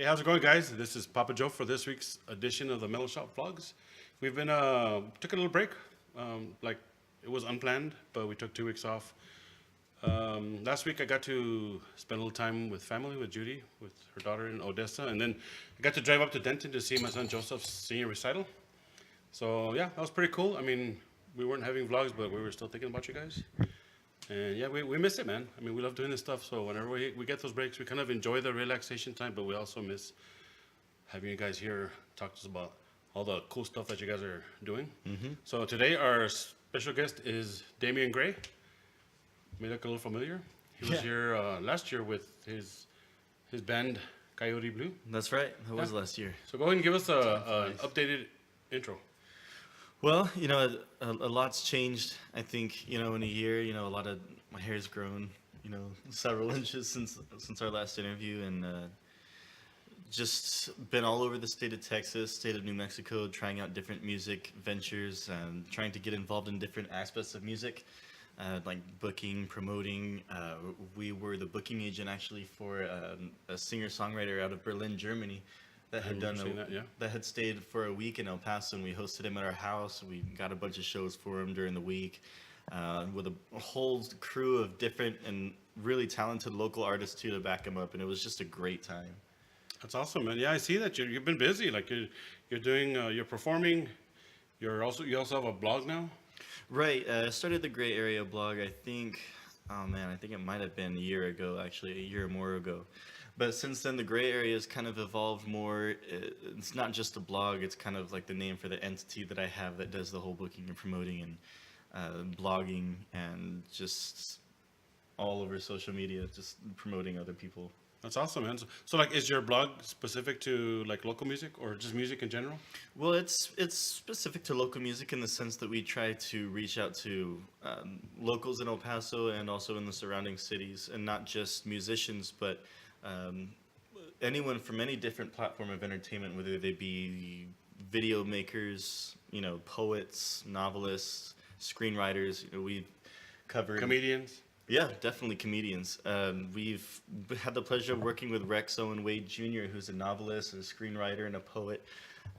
Hey, how's it going, guys? This is Papa Joe for this week's edition of the Mellow Shop Vlogs. We've been took a little break, like it was unplanned, but we took 2 weeks off. Last week I got to spend a little time with family, with Judy, with her daughter in Odessa, and then I got to drive up to Denton to see my son Joseph's senior recital. So yeah, that was pretty cool. I mean, we weren't having vlogs, but we were still thinking about you guys. And yeah, we miss it, man. I mean, we love doing this stuff. So whenever we get those breaks, we kind of enjoy the relaxation time, but we also miss having you guys here talk to us about all the cool stuff that you guys are doing. So today our special guest is Damian Gray. May look a little familiar. He was Yeah. here last year with his band Coyote Blue. That's right. That was Yeah. last year. So go ahead and give us an Nice. updated intro. Well, a lot's changed. I think, in a year, a lot of my hair's grown, several inches since our last interview, and just been all over the state of Texas, state of New Mexico, trying out different music ventures and trying to get involved in different aspects of music, like booking, promoting. We were the booking agent actually for a singer-songwriter out of Berlin, Germany, that I had remember done seeing that, yeah. that had stayed for a week in El Paso, and we hosted him at our house. We got a bunch of shows for him during the week, with a whole crew of different and really talented local artists too to back him up, and it was just a great time. That's awesome, man. Yeah, I see that you've been busy. Like you're doing, you're performing. You also have a blog now. Right. I started the Gray Area blog, I think, oh man, I think it might have been a year ago, actually, a year or more ago. But since then, the Gray Area has kind of evolved more. It's not just a blog, it's kind of like the name for the entity that I have that does the whole booking and promoting and blogging and just all over social media, just promoting other people. That's awesome, man. So like, is your blog specific to like local music or just music in general? Well, it's specific to local music in the sense that we try to reach out to locals in El Paso and also in the surrounding cities, and not just musicians, but um, anyone from any different platform of entertainment, whether they be video makers, poets, novelists, screenwriters. We've covered. Comedians. Yeah, definitely comedians. We've had the pleasure of working with Rex Owen Wade Jr., who's a novelist, a screenwriter, and a poet.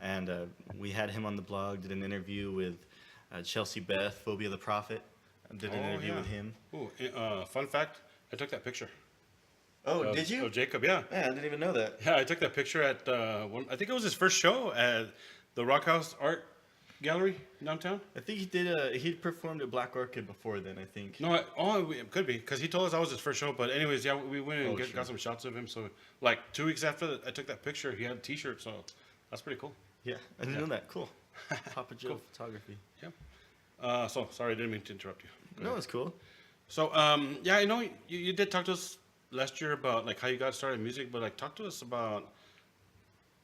And we had him on the blog, did an interview with Chelsea Beth, Phobia the Prophet. Did an interview yeah. with him. Ooh, fun fact, I took that picture. Oh, of, did you? Of Jacob, yeah. Yeah, I didn't even know that. Yeah, I took that picture at, I think it was his first show at the Rock House Art Gallery downtown. I think he did. He'd performed at Black Orchid before then, I think. No, it could be, because he told us that was his first show. But anyways, yeah, we went and Oh, sure. got some shots of him. So like 2 weeks after I took that picture, he had a t-shirt, so that's pretty cool. Yeah, I didn't know that. Cool. Papa Joe Cool. Photography. Yeah. So sorry, I didn't mean to interrupt you. Go No, ahead. it's cool. So, yeah, I know you did talk to us last year about like how you got started in music, but like talk to us about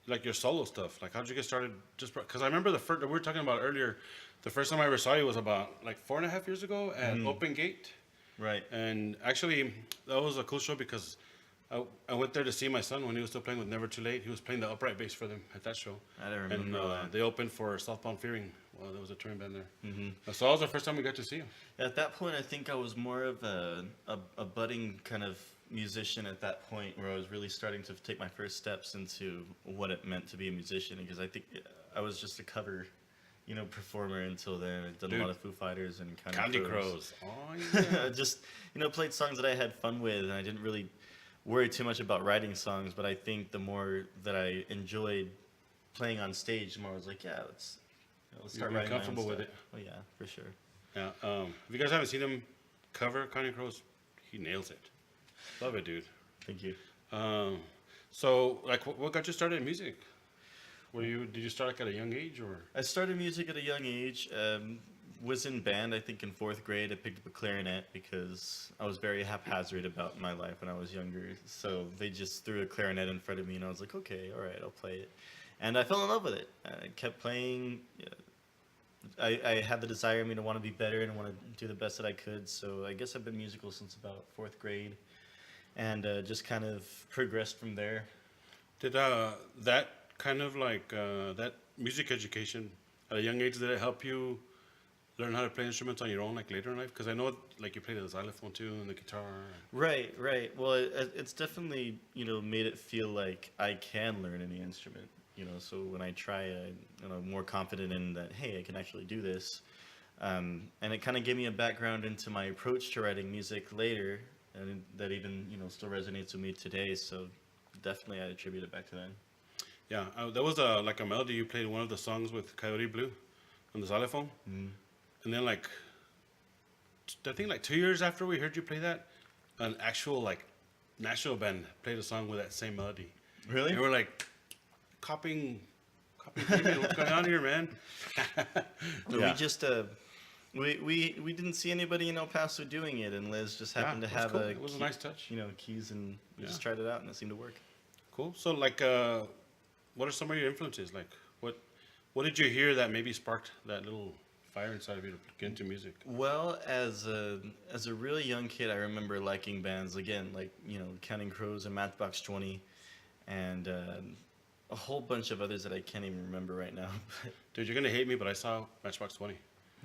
like your solo stuff. Like how did you get started? Just because I remember the first we were talking about earlier, the first time I ever saw you was about like 4.5 years ago at Open Gate, Right. and actually that was a cool show because I went there to see my son when he was still playing with Never Too Late. He was playing the upright bass for them at that show. I don't And remember that. they opened for Southbound Fearing. Well, there was a touring band there. Mm-hmm. So that was the first time we got to see him. At that point, I think I was more of a budding kind of musician at that point, where I was really starting to take my first steps into what it meant to be a musician. Because I think I was just a cover, performer until then. I'd done Dude. a lot of Foo Fighters and Candy Crows. Crows. Oh, yeah. Just played songs that I had fun with, and I didn't really worry too much about writing songs. But I think the more that I enjoyed playing on stage, the more I was like, yeah, let's start You're writing my own comfortable with stuff. it. Oh yeah, for sure. Yeah. If you guys haven't seen him cover Candy Crows, he nails it. Love it, dude. Thank you. So, like, what got you started in music? Did you start like at a young age, or? I started music at a young age. Was in band, I think in 4th grade. I picked up a clarinet because I was very haphazard about my life when I was younger. So they just threw a clarinet in front of me, and I was like, okay, all right, I'll play it. And I fell in love with it. I kept playing. I had the desire in me to want to be better and want to do the best that I could. So I guess I've been musical since about 4th grade, and just kind of progressed from there. Did that kind of like that music education at a young age, did it help you learn how to play instruments on your own, like later in life? Because I know, like, you played the xylophone too and the guitar. Right, right. Well, it's definitely, made it feel like I can learn any instrument. So when I try, I'm more confident in that. Hey, I can actually do this. And it kind of gave me a background into my approach to writing music later, and that even still resonates with me today. So definitely, I attribute it back to that. Yeah, there was like a melody you played in one of the songs with Coyote Blue on the xylophone, and then like I think like 2 years after we heard you play that, an actual like national band played a song with that same melody. Really? And we're like copying Damian, what's going on here, man? No, Yeah. we just we didn't see anybody in El Paso doing it, and Liz just happened to it was have cool. It was a nice touch. keys, and we just Yeah. tried it out, and it seemed to work. Cool. So like, what are some of your influences? Like, what did you hear that maybe sparked that little fire inside of you to get into music? Well, as a really young kid, I remember liking bands again, like Counting Crows and Matchbox 20, and a whole bunch of others that I can't even remember right now. Dude, you're gonna hate me, but I saw Matchbox 20.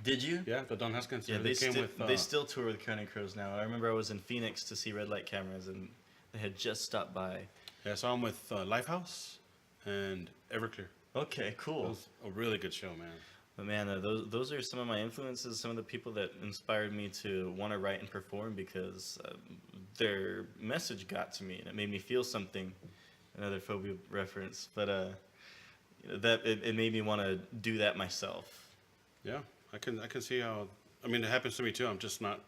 Did you? Yeah, the Don Haskins. Yeah, they came with. they still tour with Counting Crows now. I remember I was in Phoenix to see Red Light Cameras, and they had just stopped by. Yeah, I saw them with Lifehouse and Everclear. Okay, It cool. was a really good show, man. But man, those are some of my influences, some of the people that inspired me to want to write and perform, because their message got to me and it made me feel something. Another phobia reference, but that it made me want to do that myself. Yeah, I can see how. I mean, it happens to me too. I'm just not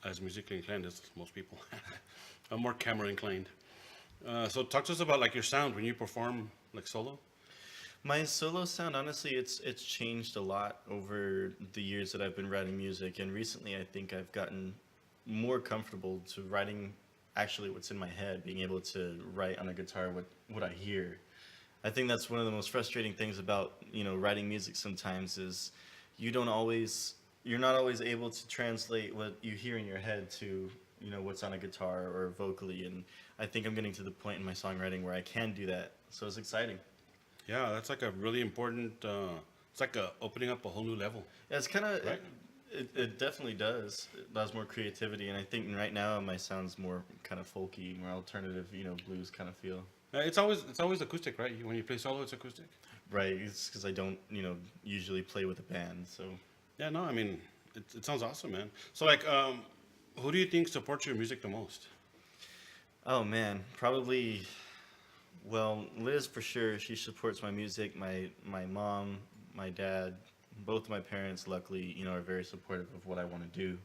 as musically inclined as most people. I'm more camera inclined. So talk to us about like your sound when you perform like solo. My solo sound, honestly, it's changed a lot over the years that I've been writing music, and recently I think I've gotten more comfortable to writing actually what's in my head, being able to write on a guitar what I hear. I think that's one of the most frustrating things about writing music sometimes is you're not always able to translate what you hear in your head to what's on a guitar or vocally, and I think I'm getting to the point in my songwriting where I can do that, so it's exciting. Yeah, that's like a really important. It's like opening up a whole new level. Yeah, it's kind of Right. it definitely does. It allows more creativity, and I think right now my sound's more kind of folky, more alternative, blues kind of feel. It's always acoustic, right? When you play solo, it's acoustic. Right, it's because I don't usually play with a band, so. Yeah, no, I mean, it sounds awesome, man. So like, who do you think supports your music the most? Oh man, probably. Well, Liz for sure. She supports my music. My mom, my dad, both of my parents, luckily, are very supportive of what I want to do.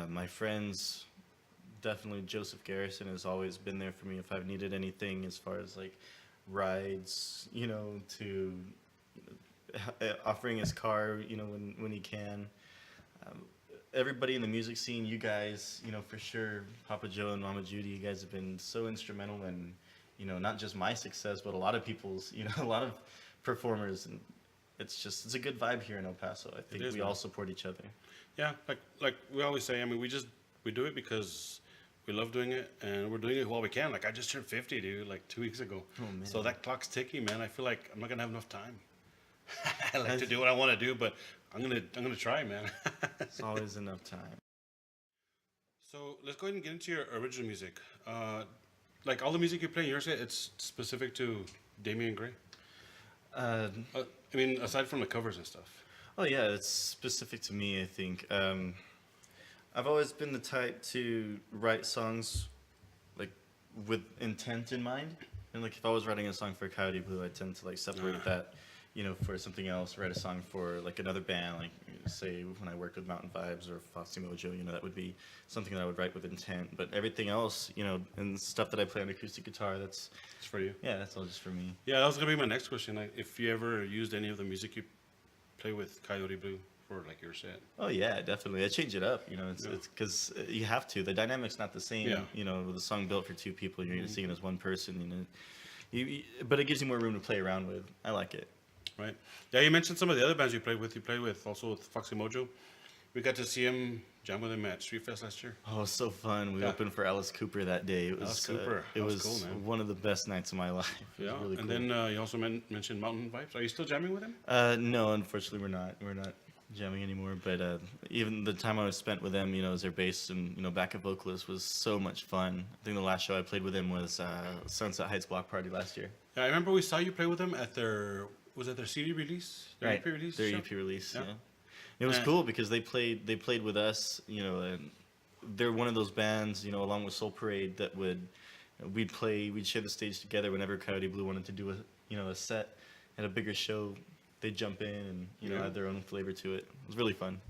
My friends, definitely Joseph Garrison has always been there for me if I've needed anything as far as like rides, to offering his car, when he can. Everybody in the music scene, you guys, for sure, Papa Joe and Mama Judy, you guys have been so instrumental in, not just my success, but a lot of people's, a lot of performers, and it's a good vibe here in El Paso. I think is, we man. all support each other. Yeah, like we always say. I mean, we do it because we love doing it, and we're doing it while we can. Like I just turned 50, dude, like 2 weeks ago. Oh, man. So that clock's ticking, man. I feel like I'm not gonna have enough time. I like to do what I want to do, but I'm gonna try, man. It's always enough time. So let's go ahead and get into your original music. Like all the music you play in your set, it's specific to Damian Gray. Uh, I mean, aside from the covers and stuff. oh yeah, it's specific to me, I think. I've always been the type to write songs like with intent in mind. And like if I was writing a song for Coyote Blue, I tend to like separate that, for something else, write a song for like another band, like say when I worked with Mountain Vibes or Foxy Mojo, that would be something that I would write with intent. But everything else, and stuff that I play on acoustic guitar, that's It's for you. that's all just for me. Yeah, that was gonna be my next question. Like, if you ever used any of the music you play with Coyote Blue for like your set. Oh yeah, definitely. I change it up. It's because you have to. The dynamic's not the same. Yeah. With a song built for two people, you're singing as one person. But it gives you more room to play around with. I like it. Right. Yeah, you mentioned some of the other bands you played with. You played with also with Foxy Mojo. We got to see him jam with him at Street Fest last year. Oh, it was so fun. We Yeah. opened for Alice Cooper that day. It was Alice Cooper. It That was was cool, man. one of the best nights of my life. It was Yeah. really And cool. then you also mentioned Mountain Vibes. Are you still jamming with him? No, unfortunately, we're not. We're not. jamming anymore. But even the time I was spent with them, as their bass and backup vocalist was so much fun. I think the last show I played with them was Sunset Heights Block Party last year. Yeah, I remember we saw you play with them at their CD release? Their Right, EP release? their show? EP release. Yeah. Yeah, it was cool because they played with us. And they're one of those bands, along with Soul Parade that we'd share the stage together whenever Coyote Blue wanted to do a set at a bigger show. They'd jump in and add their own flavor to it. It was really fun.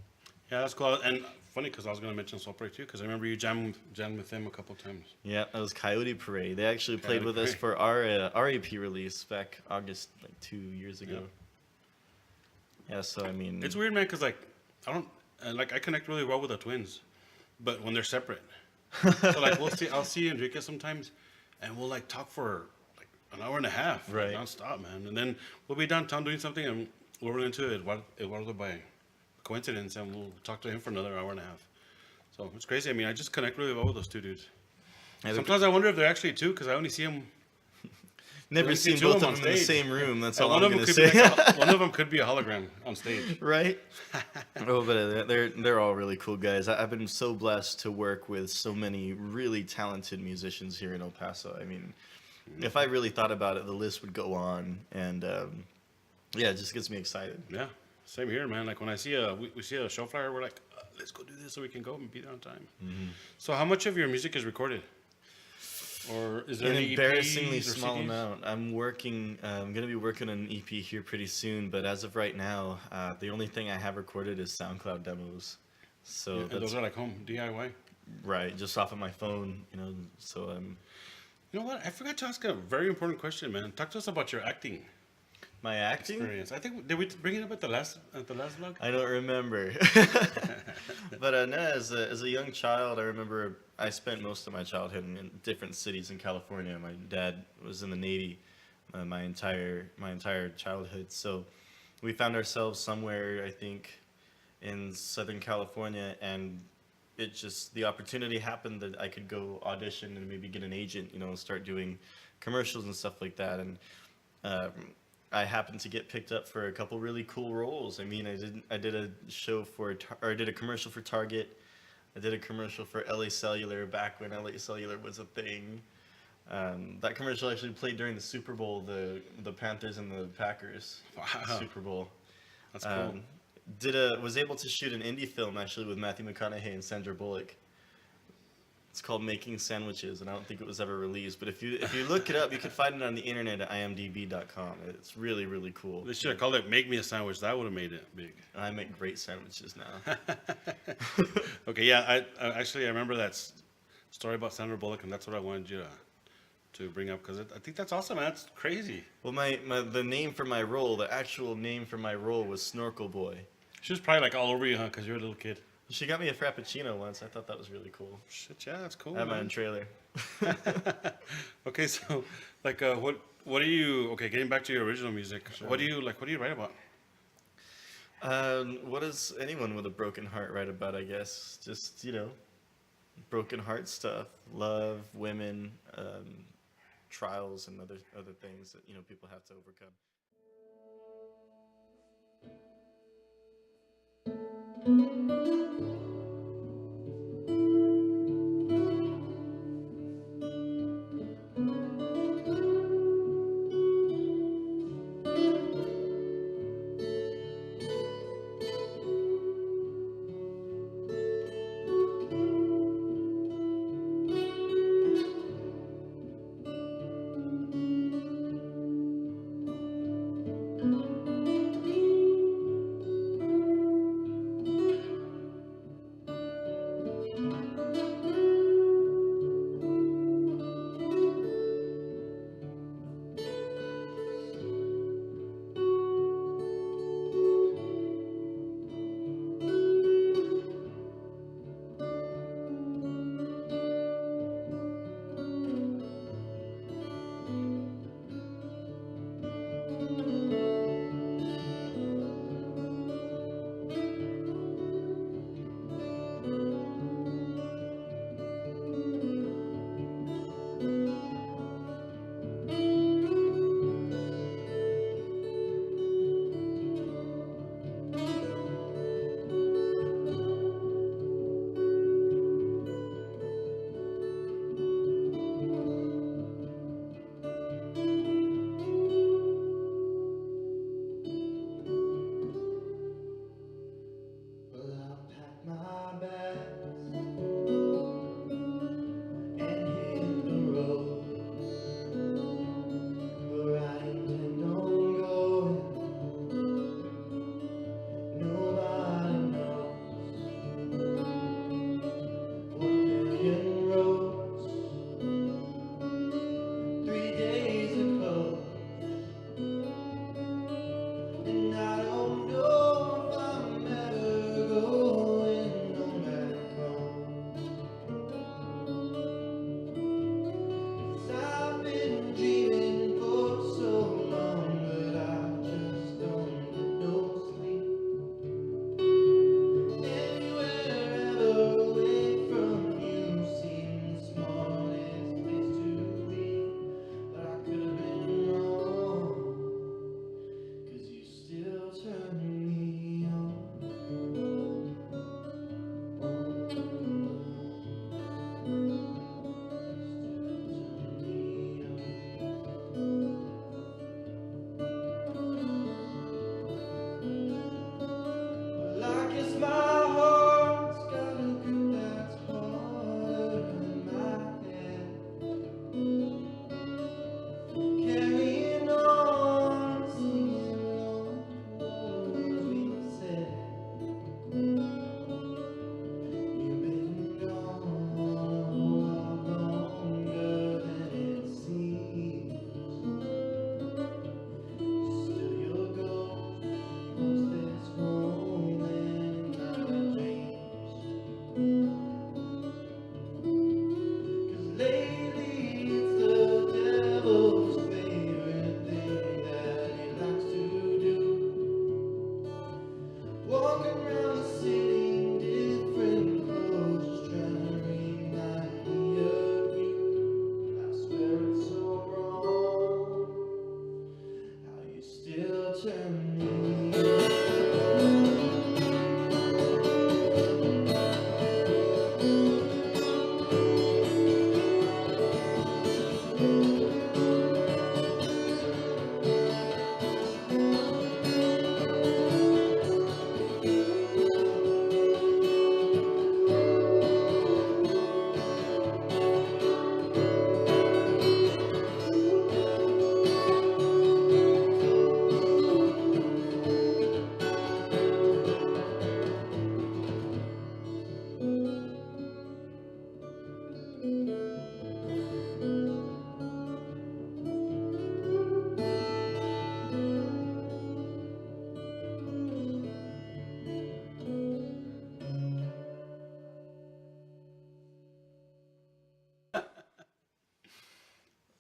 Yeah, that's cool. And funny because I was going to mention Soul Parade too, because I remember you jammed with them a couple times. Yeah, that was Coyote Parade. They actually played with us Parade. for our EP release back August, like 2 years ago. Yeah, so I mean, It's weird, man, because like I connect really well with the twins, but when they're separate. So like I'll see Enrique sometimes, and we'll like talk for like an hour and a half, Right. like, nonstop, man. And then we'll be downtown doing something, and we'll run into Eduardo by coincidence, and we'll talk to him for another hour and a half. So it's crazy. I mean, I just connect really well with those two dudes. Yeah, Sometimes I wonder if they're actually two, because I only see them. never we see seen two of both them of on them in the stage. same room. That's And all one I'm of them gonna could say. be like one of them could be a hologram on stage. Right? Oh, but they're all really cool guys. I've been so blessed to work with so many really talented musicians here in El Paso. I mean, if I really thought about it, the list would go on, and yeah, it just gets me excited. Yeah, same here, man. Like when I see we see a show flyer, we're like, let's go do this so we can go and be there on time. Mm-hmm. So how much of your music is recorded? Or is there An any embarrassingly EPs or small CDs? amount. I'm going to be working on an EP here pretty soon, but as of right now, the only thing I have recorded is SoundCloud demos. So Yeah, and that's those are like home DIY. right, just off of my phone, So You know what? I forgot to ask a very important question, man. Talk to us about your acting my acting. experience. I think did we bring it up at the last vlog? I don't remember. But no, as a young child, I remember I spent most of my childhood in different cities in California. My dad was in the Navy my entire childhood. So we found ourselves somewhere, I think, in Southern California, and the opportunity happened that I could go audition and maybe get an agent, and start doing commercials and stuff like that. And I happened to get picked up for a couple really cool roles. I mean, I did a show I did a commercial for Target. I did a commercial for LA Cellular back when LA Cellular was a thing. That commercial actually played during the Super Bowl, the Panthers and the Packers Wow. Super Bowl. That's cool. Was able to shoot an indie film actually with Matthew McConaughey and Sandra Bullock. It's called Making Sandwiches, and I don't think it was ever released. But if you look it up, you can find it on the internet at imdb.com. It's really, really cool. They should have called it "Make Me a Sandwich." That would have made it big. I make great sandwiches now. Okay, yeah. I remember that story about Sandra Bullock, and that's what I wanted you to bring up, because I think that's awesome, man. That's crazy. Well, the name for my role, the actual name for my role was Snorkel Boy. She was probably like all over you, huh? Because you're a little kid. She got me a Frappuccino once. I thought that was really cool. Shit, yeah, that's cool. I had my man. own trailer. Okay, so like, what do you? Okay, getting back to your original music. Sure. What do you like? What do you write about? What does anyone with a broken heart write about, I guess? Just, broken heart stuff. Love, women, trials, and other things that, people have to overcome.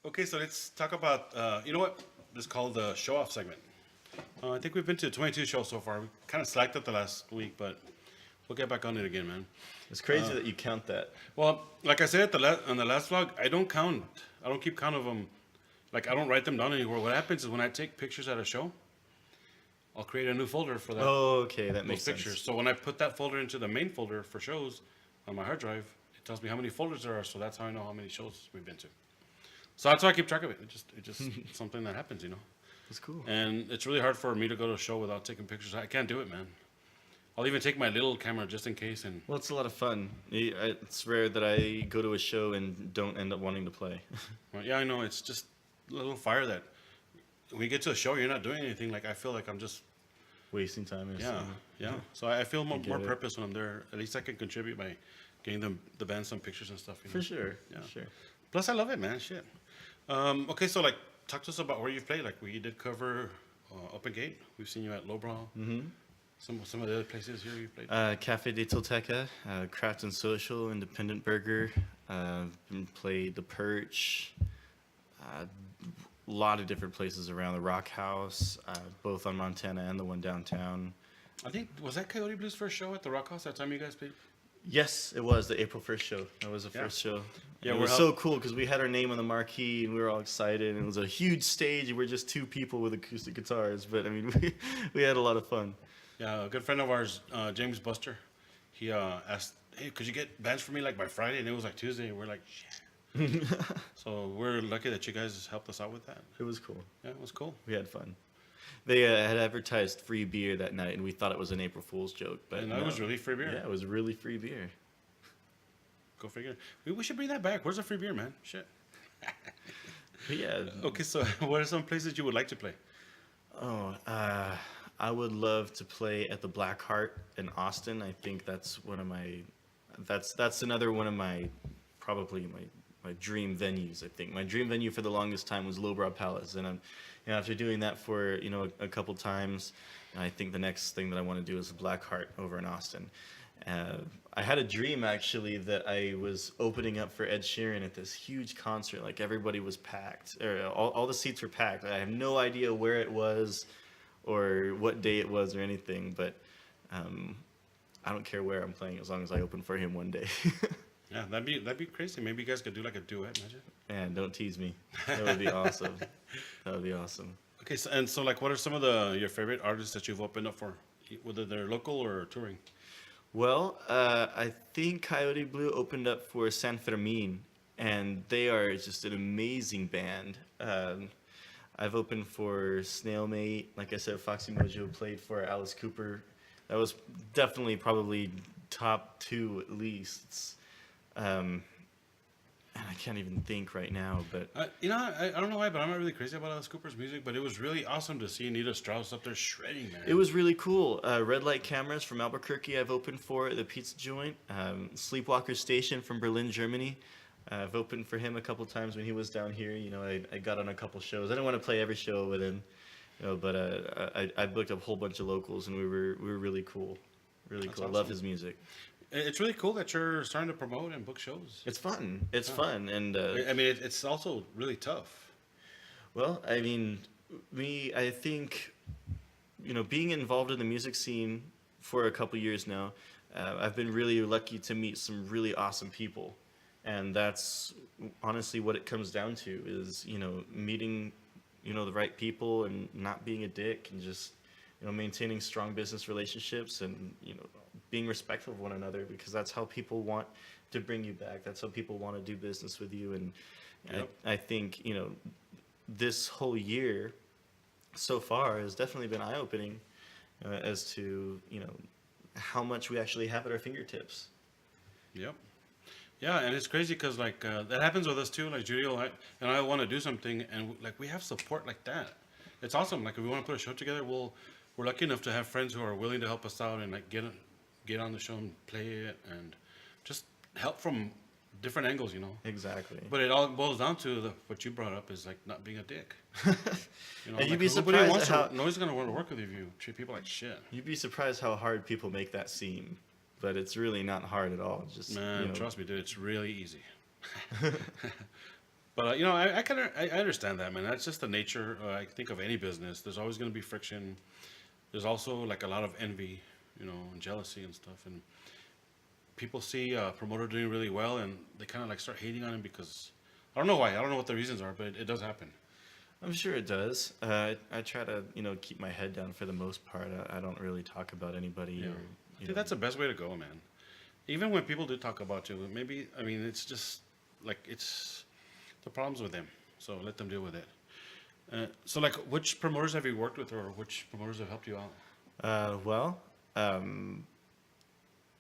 Okay, so let's talk about, you know what? This is called the show off segment. I think we've been to 22 shows so far. We kind of slacked it the last week, but we'll get back on it again, man. It's crazy that you count that. Well, like I said at on the last vlog, I don't count. I don't keep count of them. Like, I don't write them down anywhere. What happens is when I take pictures at a show, I'll create a new folder for that. Oh, okay, that those makes pictures. sense. So when I put that folder into the main folder for shows on my hard drive, it tells me how many folders there are. So that's how I know how many shows we've been to. So that's why I keep track of it. It just something that happens, you know. That's cool. And it's really hard for me to go to a show without taking pictures. I can't do it, man. I'll even take my little camera just in case. And Well, it's a lot of fun. It's rare that I go to a show and don't end up wanting to play. well, yeah, I know. It's just a little fire that when you get to a show, you're not doing anything. Like, I feel like I'm just, Wasting time. Or yeah, something. yeah. So I feel more get it. purpose when I'm there. At least I can contribute by getting the band some pictures and stuff. You know? For sure. Yeah. For sure. Plus, I love it, man. Shit. Okay, so like, talk to us about where you've played. Like, we did cover Open Gate. We've seen you at Lowbrow. Mm-hmm. Some of the other places here you played. Cafe de Tolteca, Craft and Social, Independent Burger, played The Perch, a lot of different places around the Rock House, both on Montana and the one downtown. I think, was that Coyote Blues' first show at the Rock House that time you guys played? Yes, it was the April 1st show. That was the Yeah. first show. Yeah, And it we're was so cool because we had our name on the marquee and we were all excited. And it was a huge stage and we're just two people with acoustic guitars. But I mean, we had a lot of fun. Yeah, a good friend of ours, James Buster, he asked, hey, could you get bands for me like by Friday? And it was like Tuesday. And we're like, shit. So we're lucky that you guys helped us out with that. It was cool. Yeah, it was cool. We had fun. They had advertised free beer that night, and we thought it was an April Fool's joke. But And that no. was really free beer. Yeah, it was really free beer. Go figure. We should bring that back. Where's the free beer, man? Shit. But yeah. Okay, so what are some places you would like to play? Oh, I would love to play at the Black Heart in Austin. I think that's one of my, that's another one of my, probably my dream venues. I think my dream venue for the longest time was Lowbrow Palace, and I'm, you know, after doing that for a couple times, I think the next thing that I want to do is the Black Heart over in Austin. I had a dream actually that I was opening up for Ed Sheeran at this huge concert. Like everybody was packed, or all the seats were packed. I have no idea where it was, or what day it was, or anything. But I don't care where I'm playing as long as I open for him one day. Yeah, that'd be crazy. Maybe you guys could do like a duet, imagine. Man, don't tease me. That would be awesome. That would be awesome. Okay, so like, what are some of your favorite artists that you've opened up for, whether they're local or touring? Well, I think Coyote Blue opened up for San Fermin, and they are just an amazing band. I've opened for Snailmate. Like I said, Foxy Mojo played for Alice Cooper. That was definitely probably top 2 at least. And I can't even think right now, but I don't know why, but I'm not really crazy about Alice Cooper's music, but it was really awesome to see Anita Strauss up there shredding, man. it was really cool. Red Light Cameras from Albuquerque I've opened for, the pizza joint. Sleepwalker Station from Berlin, Germany. I've opened for him a couple times when he was down here. You know, I got on a couple shows. I didn't want to play every show with him, you know, but I booked up a whole bunch of locals, and we were really cool. Really That's cool. I awesome. love his music. It's really cool that you're starting to promote and book shows. It's fun. It's fun, and I mean, it's also really tough. well, I mean, I think, you know, being involved in the music scene for a couple years now, I've been really lucky to meet some really awesome people, and that's honestly what it comes down to is, you know, meeting, you know, the right people and not being a dick, and just, you know, maintaining strong business relationships, and, you know, being respectful of one another, because that's how people want to bring you back. That's how people want to do business with you. And Yep. I think, you know, this whole year so far has definitely been eye-opening as to, you know, how much we actually have at our fingertips. Yep. Yeah, and it's crazy because like that happens with us too. Like Judy and I want to do something, and like we have support like that. It's awesome. Like if we want to put a show together, we're lucky enough to have friends who are willing to help us out and like get on the show and play it, and just help from different angles, you know. Exactly. But it all boils down to what you brought up is like not being a dick. You know, And you'd like, be nobody surprised wants at how- nobody's gonna want to work with you if you treat people like shit. You'd be surprised how hard people make that seem, but it's really not hard at all. Just, Man, you know, trust me, dude, it's really easy. But I understand that, man. That's just the nature. I think of any business. There's always going to be friction. There's also like a lot of envy, and jealousy and stuff. And people see a promoter doing really well, and they kind of like start hating on him because I don't know why. I don't know what the reasons are, but it does happen. I'm sure it does. I try to, keep my head down for the most part. I don't really talk about anybody. Yeah. Or, I think that's the best way to go, man. Even when people do talk about you, maybe I mean it's just like it's the problems with them. So let them deal with it. So like, which promoters have you worked with, or which promoters have helped you out? Well,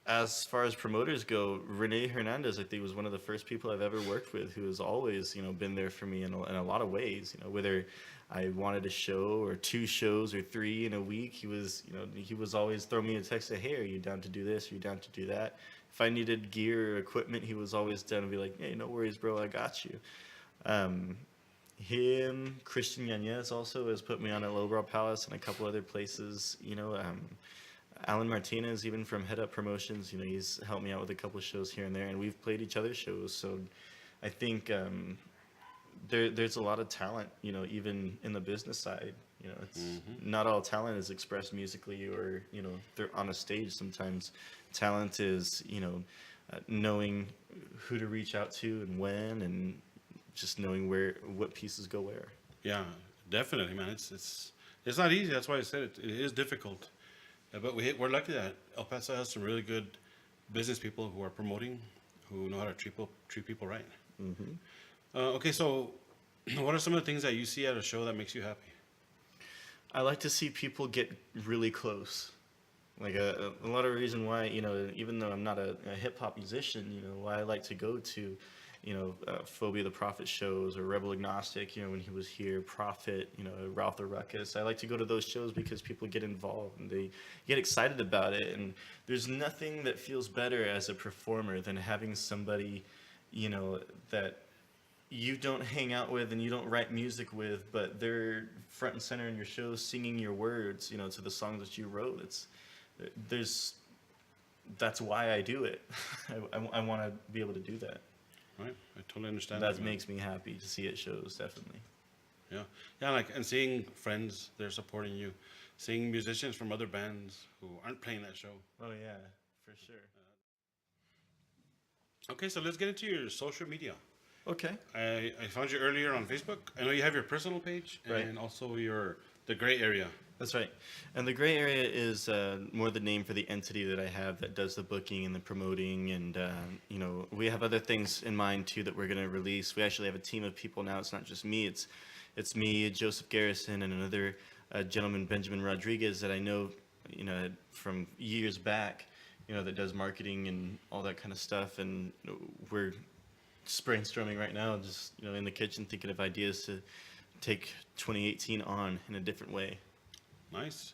as far as promoters go, Rene Hernandez, I think, was one of the first people I've ever worked with who has always, been there for me in a lot of ways. Whether I wanted a show or 2 shows or 3 in a week, he was always throwing me a text, say, "Hey, are you down to do this? Are you down to do that?" If I needed gear or equipment, he was always down to be like, "Hey, no worries, bro, I got you." Him, Christian Yanez also has put me on at Lowbrow Palace and a couple other places. Alan Martinez, even from Head Up Promotions, he's helped me out with a couple of shows here and there, and we've played each other's shows. So I think there's a lot of talent, even in the business side. It's not all talent is expressed musically or, they're on a stage. Sometimes talent is, knowing who to reach out to and when, and just knowing what pieces go where. Yeah, definitely, man. It's not easy. That's why I said it is difficult. But we're lucky that El Paso has some really good business people who are promoting, who know how to treat people right. Okay, so what are some of the things that you see at a show that makes you happy? I like to see people get really close. Like a lot of reason why, even though I'm not a hip hop musician, why I like to go to, Phobia the Prophet shows or Rebel Agnostic, when he was here, Prophet, Ralph the Ruckus. I like to go to those shows because people get involved and they get excited about it. And there's nothing that feels better as a performer than having somebody, that you don't hang out with and you don't write music with, but they're front and center in your shows singing your words, to the songs that you wrote. That's why I do it. I want to be able to do that. Right, I totally understand. That makes me happy to see it shows, definitely. Yeah, and seeing friends, they're supporting you, seeing musicians from other bands who aren't playing that show. Oh yeah, for sure. Okay, so let's get into your social media. Okay. I found you earlier on Facebook. I know you have your personal page and Right. also the gray area. That's right. And the gray area is more the name for the entity that I have that does the booking and the promoting. And, we have other things in mind, too, that we're going to release. We actually have a team of people now. It's not just me. It's me, Joseph Garrison, and another gentleman, Benjamin Rodriguez, that I know, from years back, that does marketing and all that kind of stuff. And we're brainstorming right now, just, in the kitchen, thinking of ideas to take 2018 on in a different way. Nice.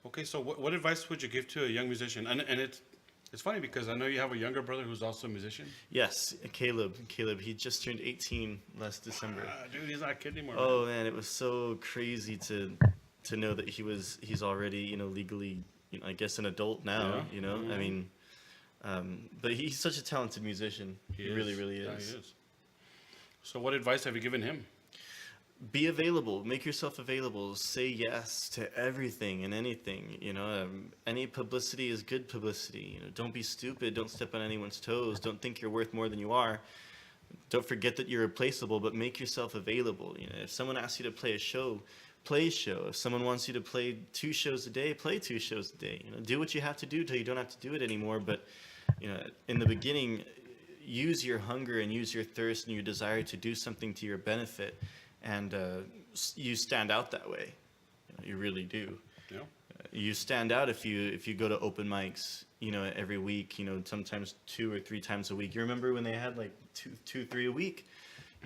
Okay, so what advice would you give to a young musician? And it's funny because I know you have a younger brother who's also a musician. Yes, Caleb, he just turned 18 last December. Dude, he's not a kid anymore. Oh man, it was so crazy to know that he's already, legally, I guess an adult now, Yeah. I mean, but he's such a talented musician. He really, really is. Yeah, he is. So what advice have you given him? Be available. Make yourself available. Say yes to everything and anything. Any publicity is good publicity. Don't be stupid. Don't step on anyone's toes. Don't think you're worth more than you are. Don't forget that you're replaceable, but make yourself available. If someone asks you to play a show, play a show. If someone wants you to play 2 shows a day, play 2 shows a day. Do what you have to do till you don't have to do it anymore. But, in the beginning, use your hunger and use your thirst and your desire to do something to your benefit. And you stand out that way. You really do. Yeah. You stand out if you go to open mics, every week, sometimes 2 or 3 times a week. You remember when they had like 3 a week?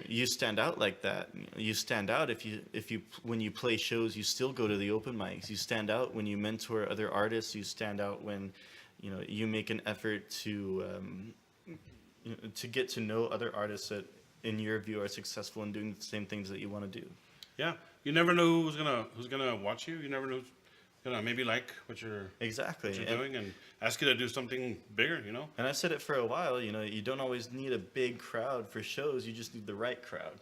You stand out like that. You stand out if you when you play shows, you still go to the open mics. You stand out when you mentor other artists. You stand out when, you make an effort to get to know other artists that, in your view, are successful in doing the same things that you want to do. Yeah, you never know who's gonna watch you. You never know who's gonna maybe like what you're doing and ask you to do something bigger. And I've said it for a while. You don't always need a big crowd for shows. You just need the right crowd.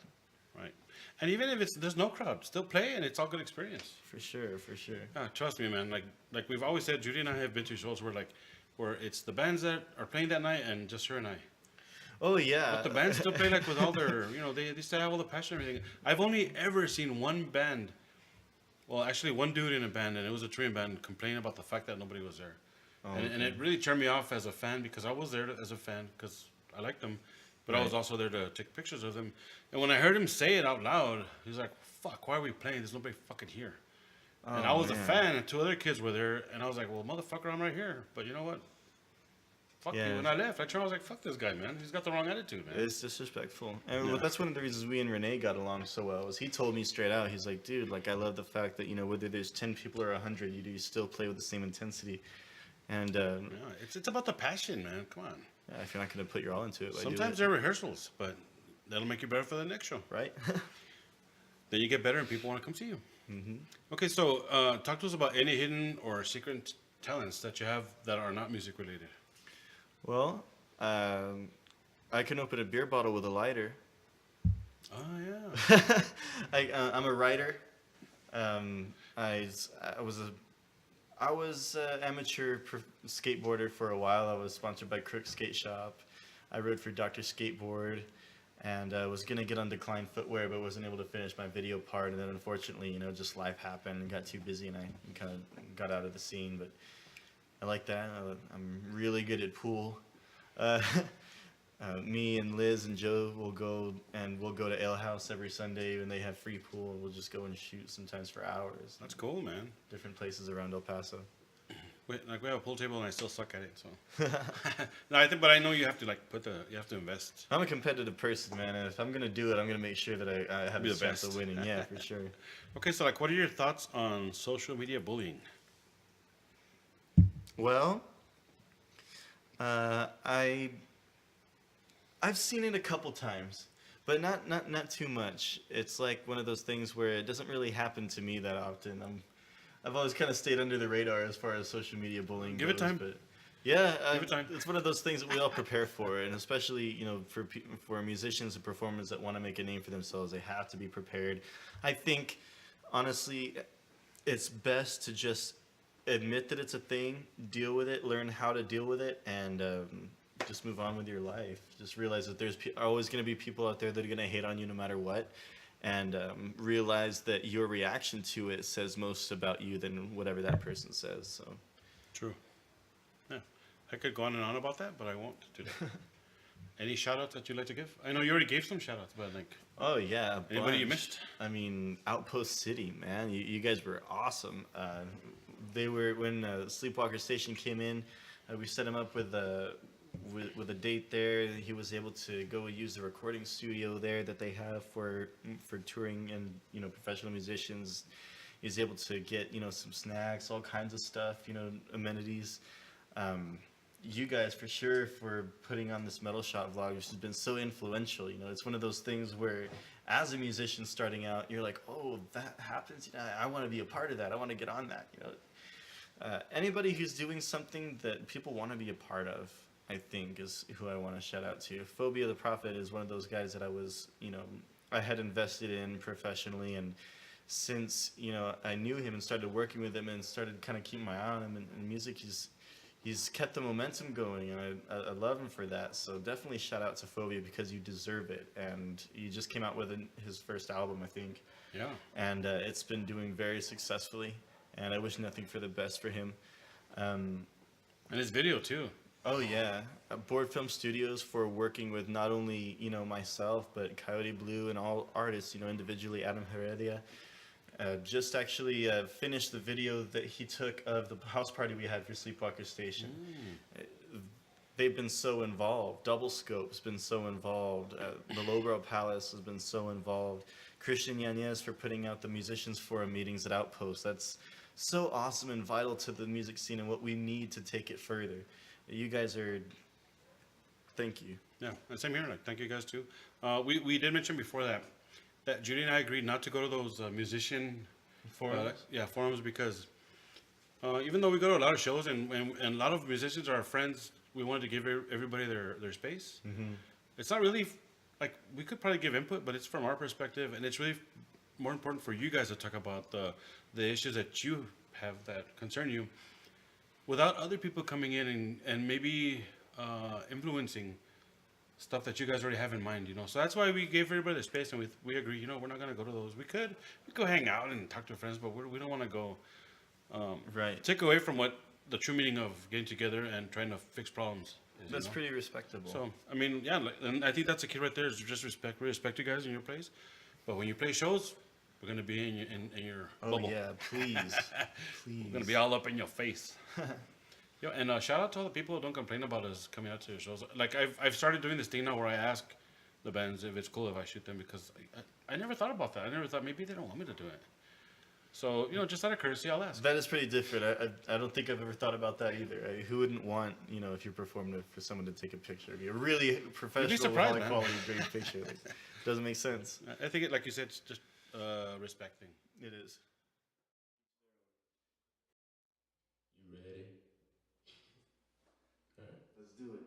And even if there's no crowd, still play, and it's all good experience. For sure, for sure. Trust me, man. Like we've always said, Judy and I have been to shows where it's the bands that are playing that night and just her and I. Oh yeah. But the bands still play like with all their, they still have all the passion and everything. I've only ever seen one band, well, actually one dude in a band, and it was a Korean band, complain about the fact that nobody was there. And it really turned me off as a fan because I was there as a fan because I liked them, but I was also there to take pictures of them. And when I heard him say it out loud, he was like, "Fuck, why are we playing? There's nobody fucking here." And I was a fan, and two other kids were there, and I was like, "Well, motherfucker, I'm right here." But you know what? Fuck you. When I left, I was like, "Fuck this guy, man. He's got the wrong attitude, man." It's disrespectful. And that's one of the reasons we and Renee got along so well. Was he told me straight out, he's like, "Dude, like I love the fact that whether there's 10 people or 100, you still play with the same intensity." And it's about the passion, man. Come on. Yeah, if you're not gonna put your all into it, sometimes they're rehearsals, but that'll make you better for the next show, right? Then you get better, and people want to come see you. Mm-hmm. Okay, so talk to us about any hidden or secret talents that you have that are not music related. Well, I can open a beer bottle with a lighter. Oh yeah. I'm a writer. I was an amateur skateboarder for a while. I was sponsored by Crook Skate Shop. I rode for Dr. Skateboard, and I was gonna get on Decline Footwear, but wasn't able to finish my video part. And then unfortunately, just life happened and got too busy, and I kind of got out of the scene. But I like that. I'm really good at pool. Me and Liz and Joe will go to Ale House every Sunday when they have free pool. We'll just go and shoot sometimes for hours. That's cool, man. Different places around El Paso. We have a pool table and I still suck at it. So no, but I know you have to you have to invest. I'm a competitive person, man, and if I'm gonna do it, I'm gonna make sure that I have a chance of winning. Yeah, for sure. Okay, so what are your thoughts on social media bullying? Well, I've seen it a couple times, but not too much. It's like one of those things where it doesn't really happen to me that often. I've always kind of stayed under the radar as far as social media bullying goes. Give it time. But yeah, give it time. It's one of those things that we all prepare for, and especially for musicians and performers that want to make a name for themselves, they have to be prepared. I think honestly, it's best to just admit that it's a thing, deal with it, learn how to deal with it, and just move on with your life. Just realize that there's always going to be people out there that are going to hate on you no matter what, and realize that your reaction to it says most about you than whatever that person says. So true. Yeah, I could go on and on about that, but I won't today. Any shout outs that you'd like to give? I know you already gave some shout outs, but oh yeah, anybody you missed? I mean, Outpost City, man, you guys were awesome. They were when Sleepwalker Station came in. We set him up with a date there. He was able to go use the recording studio there that they have for touring and professional musicians. He was able to get some snacks, all kinds of stuff, amenities. You guys for sure for putting on this Metal Shop vlog, which has been so influential. It's one of those things where as a musician starting out, you're like, oh, that happens. I want to be a part of that. I want to get on that. Anybody who's doing something that people want to be a part of, I think, is who I want to shout out to. Phobia the Prophet is one of those guys that I was, I had invested in professionally, and since, I knew him and started working with him and started kind of keeping my eye on him in music, he's kept the momentum going, and I love him for that. So definitely shout out to Phobia because you deserve it, and he just came out with his first album, I think. Yeah. And it's been doing very successfully, and I wish nothing for the best for him. And his video too. Oh yeah, Board Film Studios for working with not only myself but Coyote Blue and all artists individually. Adam Heredia just actually finished the video that he took of the house party we had for Sleepwalker Station. They've been so involved. Double Scope's been so involved. The Lowbrow Palace has been so involved. Christian Yanez for putting out the Musicians Forum meetings at Outpost. That's so awesome and vital to the music scene and what we need to take it further. You guys are, thank you. Yeah, and same here. Thank you guys too. We did mention before that Judy and I agreed not to go to those musician Forums. Forums because even though we go to a lot of shows and a lot of musicians are our friends, we wanted to give everybody their space. Mm-hmm. It's not really like we could probably give input, but it's from our perspective, and it's really more important for you guys to talk about the issues that you have that concern you, without other people coming in and maybe influencing stuff that you guys already have in mind, you know. So that's why we gave everybody the space, and we agree, you know, we're not gonna go to those. We go hang out and talk to friends, but we don't want to go Right. take away from what the true meaning of getting together and trying to fix problems is. That's you know? pretty respectable. So I mean, yeah, like, and I think that's the key right there is just respect. We respect you guys in your place, but when you play shows, we're gonna be in your oh bubble. yeah, please, please. We're gonna be all up in your face. Yo, and shout out to all the people who don't complain about us coming out to your shows. Like I've started doing this thing now where I ask the bands if it's cool if I shoot them because I never thought about that. I never thought maybe they don't want me to do it. So you know, just out of courtesy, I'll ask. That is pretty different. I don't think I've ever thought about that either. Who wouldn't want, you know, if you perform for someone to take a picture of you? A really professional, surprised, high man. quality, great picture. Like, doesn't make sense. I think it, like you said, it's just respect thing. It is. You ready? Let's do it.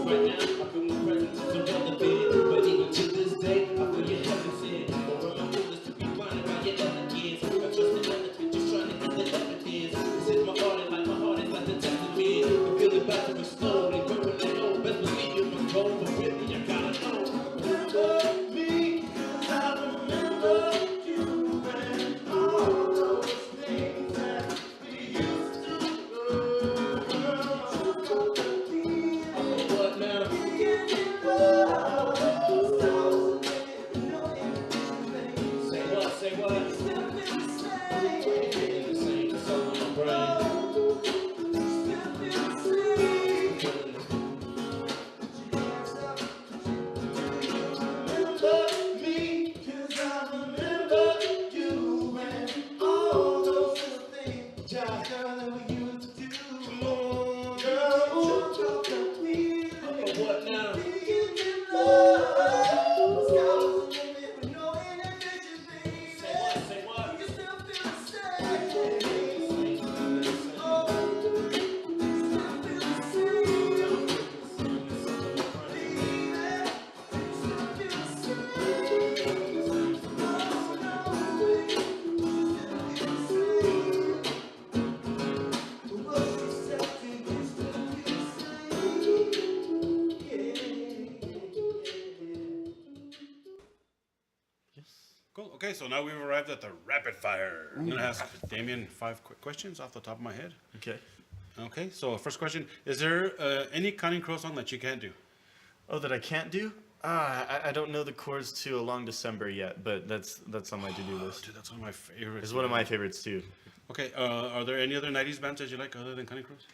Right now, I feel Okay, so now we've arrived at the rapid fire. I'm gonna ask Damian 5 quick questions off the top of my head. Okay. Okay, so first question: is there any Counting Crow song that you can't do? Oh, that I can't do? I don't know the chords to A Long December yet, but that's on my to-do list. Dude, that's one of my favorites. It's one of my favorites too. Okay, are there any other '90s bands that you like other than Counting Crows?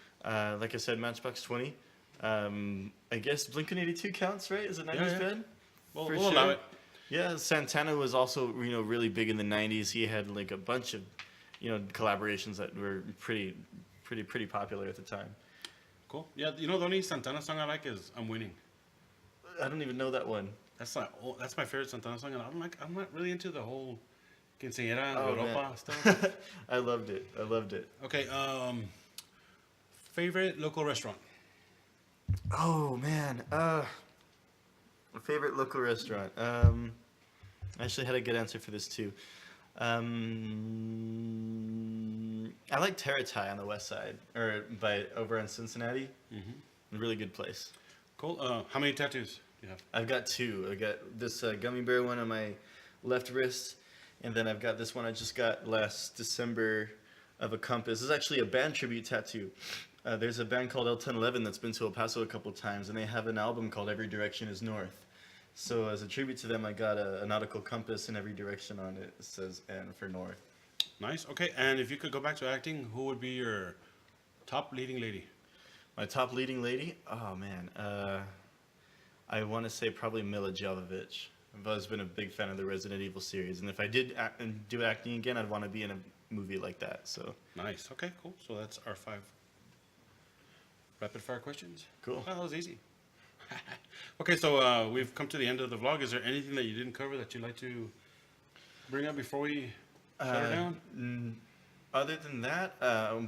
Like I said, Matchbox 20. I guess Blink-182 counts, right? Is it 90s yeah. band? Well, For we'll allow sure. it. Yeah, Santana was also really big in the 90s. He had like a bunch of collaborations that were pretty popular at the time. Cool. Yeah, the only Santana song I like is "I'm Winning." I don't even know that one. That's my favorite Santana song, and I'm not really into the whole quinceañera Oh, Europa man. stuff. I loved it. Okay, favorite local restaurant? Oh man, my favorite local restaurant. I actually had a good answer for this too. I like Taratai on the west side, or over in Cincinnati. A really good place. Cool. How many tattoos do you have? I've got two. I got this gummy bear one on my left wrist, and then I've got this one I just got last December of a compass. This is actually a band tribute tattoo. There's a band called L1011 that's been to El Paso a couple of times, and they have an album called Every Direction is North. So as a tribute to them, I got a nautical compass in every direction on it. It says N for North. Nice. Okay, and if you could go back to acting, who would be your top leading lady? My top leading lady? Oh man, I want to say probably Mila Jovovich. I've always been a big fan of the Resident Evil series, and if I did do acting again, I'd want to be in a movie like that. So Nice. Okay, cool. So that's our 5 rapid fire questions. Cool. Oh, that was easy. Okay, so we've come to the end of the vlog. Is there anything that you didn't cover that you'd like to bring up before we shut her down? Other than that,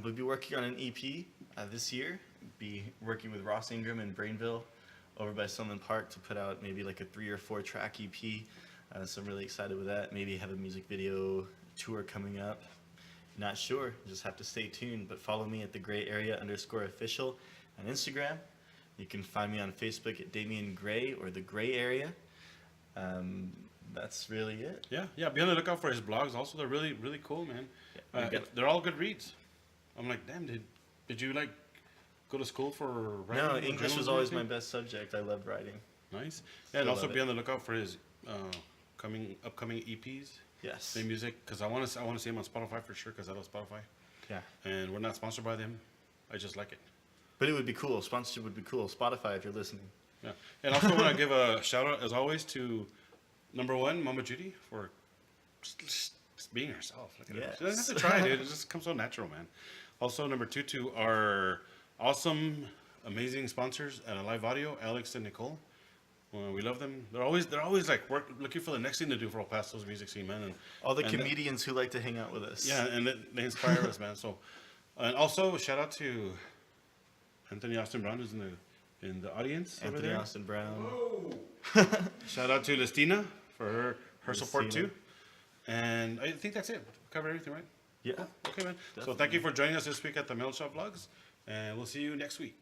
we'll be working on an EP this year. Be working with Ross Ingram in Brainville over by Sunland Park to put out maybe like a 3 or 4 track EP. So I'm really excited with that. Maybe have a music video tour coming up. Not sure. Just have to stay tuned. But follow me at @thegrayarea_official on Instagram. You can find me on Facebook at Damian Gray or The Gray Area. That's really it. Yeah. Be on the lookout for his blogs. Also, they're really, really cool, man. They're all good reads. I'm like, damn, did you like go to school for writing? No, or English was journalism or always my anything? best subject. I loved writing. Nice. Yeah, Still and also love be it. on the lookout for his upcoming EPs. Yes. Play music, because I want to see him on Spotify for sure, because I love Spotify. Yeah. And we're not sponsored by them. I just like it. But it would be cool. Sponsorship would be cool. Spotify, if you're listening. Yeah. And also want to give a shout out, as always, to number 1, Mama Judy, for just being herself. Look at her. Yes. She doesn't have to try, dude. It just comes so natural, man. Also, number 2, to our awesome, amazing sponsors at Live Audio, Alex and Nicole. We love them. They're always like looking for the next thing to do for El Paso's music scene, man. And All the comedians who like to hang out with us. yeah, and they inspire us, man. So, and also shout out to Anthony Austin Brown, who's in the audience over Anthony there. Austin Brown. Shout out to Listina for her support Listina. too. And I think that's it. We covered everything, right? Yeah. Okay, man. So Definitely. thank you for joining us this week at the Mail Shop Vlogs, and we'll see you next week.